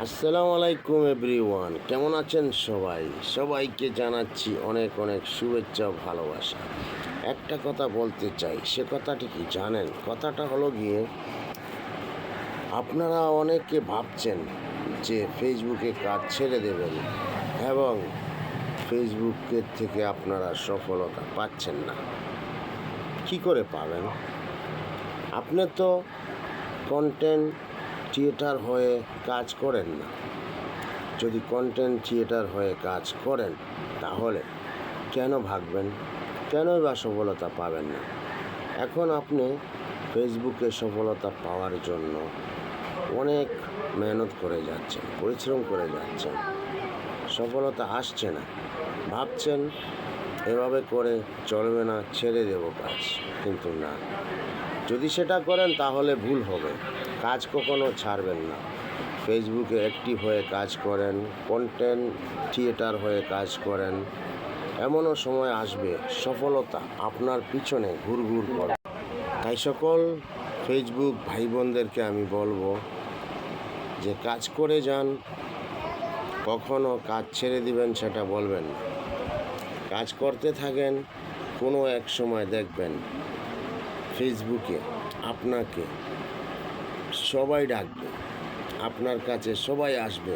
আসসালামু আলাইকুম এভরিওয়ান, কেমন আছেন সবাই? সবাইকে জানাচ্ছি অনেক অনেক শুভেচ্ছা ও ভালোবাসা। একটা কথা বলতে চাই, সে কথাটি কি জানেন? কথাটা হলো গিয়ে, আপনারা অনেকে ভাবছেন যে ফেসবুকে কাজ ছেড়ে দেবেন এবং ফেসবুকের থেকে আপনারা সফলতা পাচ্ছেন না। কি করে পাবেন? আপনি তো কন্টেন্ট ক্রিয়েটর হয়ে কাজ করেন না। যদি কন্টেন্ট ক্রিয়েটর হয়ে কাজ করেন তাহলে কেন ভাগবেন? কেনই বা সফলতা পাবেন না? এখন আপনি ফেসবুকে সফলতা পাওয়ার জন্য অনেক মেহনত করে যাচ্ছেন, পরিশ্রম করে যাচ্ছেন, সফলতা আসছে না। ভাবছেন এভাবে করে চলবে না, ছেড়ে দেব কাজ। কিন্তু না, যদি সেটা করেন তাহলে ভুল হবে। কাজ কখনো ছাড়বেন না। ফেসবুকে অ্যাক্টিভ হয়ে কাজ করেন, কন্টেন্ট ক্রিয়েটর হয়ে কাজ করেন, এমনও সময় আসবে সফলতা আপনার পিছনে ঘুরঘুর করে। তাই সকল ফেসবুক ভাই বোনদেরকে আমি বলবো যে কাজ করে যান, কখনো কাজ ছেড়ে দিবেন সেটা বলবেন না। কাজ করতে থাকেন, কোনো এক সময় দেখবেন ফেসবুকে আপনাকে সবাই ডাকবে, আপনার কাছে সবাই আসবে,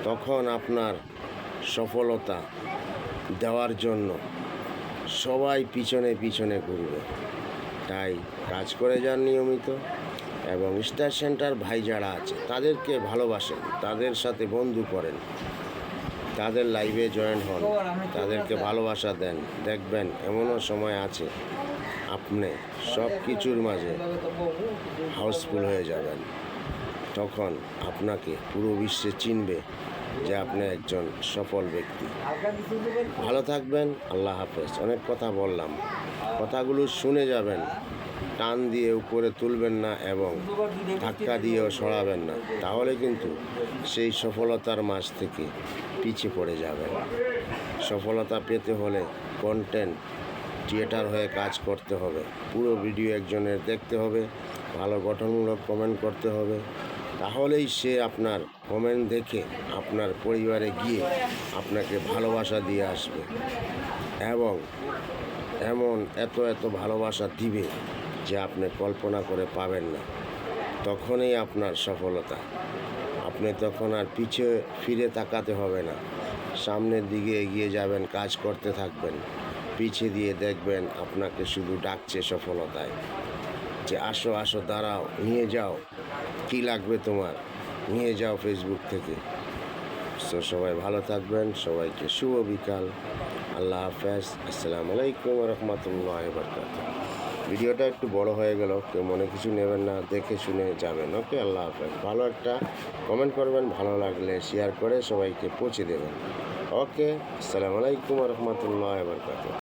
তখন আপনার সফলতা দেওয়ার জন্য সবাই পিছনে পিছনে ঘুরবে। তাই কাজ করে যান নিয়মিত এবং স্টার সেন্টার ভাই যারা আছে তাদেরকে ভালোবাসেন, তাদের সাথে বন্ধু করেন, তাদের লাইভে জয়েন হন, তাদেরকে ভালোবাসা দেন। দেখবেন এমনও সময় আছে আপনি সব কিছুর মাঝে হাউসফুল হয়ে যাবেন। তখন আপনাকে পুরো বিশ্বে চিনবে যে আপনি একজন সফল ব্যক্তি। ভালো থাকবেন, আল্লাহ হাফেজ। অনেক কথা বললাম, কথাগুলো শুনে যাবেন, টান দিয়ে উপরে তুলবেন না এবং ধাক্কা দিয়েও সরাবেন না, তাহলে কিন্তু সেই সফলতার মাঝ থেকে পিছিয়ে পড়ে যাবেন। সফলতা পেতে হলে কন্টেন্ট ক্রিয়েটর হয়ে কাজ করতে হবে, পুরো ভিডিও একজনের দেখতে হবে, ভালো গঠনমূলক কমেন্ট করতে হবে, তাহলেই সে আপনার কমেন্ট দেখে আপনার পরিবারে গিয়ে আপনাকে ভালোবাসা দিয়ে আসবে এবং এমন এত এত ভালোবাসা দিবে যে আপনি কল্পনা করে পাবেন না। তখনই আপনার সফলতা। আপনি তখন আর পিছে ফিরে তাকাতে হবে না, সামনের দিকে এগিয়ে যাবেন, কাজ করতে থাকবেন। পিছে দিয়ে দেখবেন আপনাকে শুধু ডাকছে সফলতায়, যে আসো আসো, দাঁড়াও, নিয়ে যাও, কি লাগবে তোমার, নিয়ে যাও ফেসবুক থেকে। তো সবাই ভালো থাকবেন, সবাইকে শুভ বিকাল, আল্লাহ হাফেজ, আসসালামু আলাইকুম রহমতুল্লাহ বারকাতুহু। ভিডিওটা একটু বড় হয়ে গেল, কেউ মনে কিছু নেবেন না, দেখে শুনে যাবেন। ওকে, আল্লাহ হাফেজ। ভালো একটা কমেন্ট করবেন, ভালো লাগলে শেয়ার করে সবাইকে পৌঁছে দেবেন। ওকে, আসসালামু আলাইকুম রহমতুল্লাহ বারকাতুহু।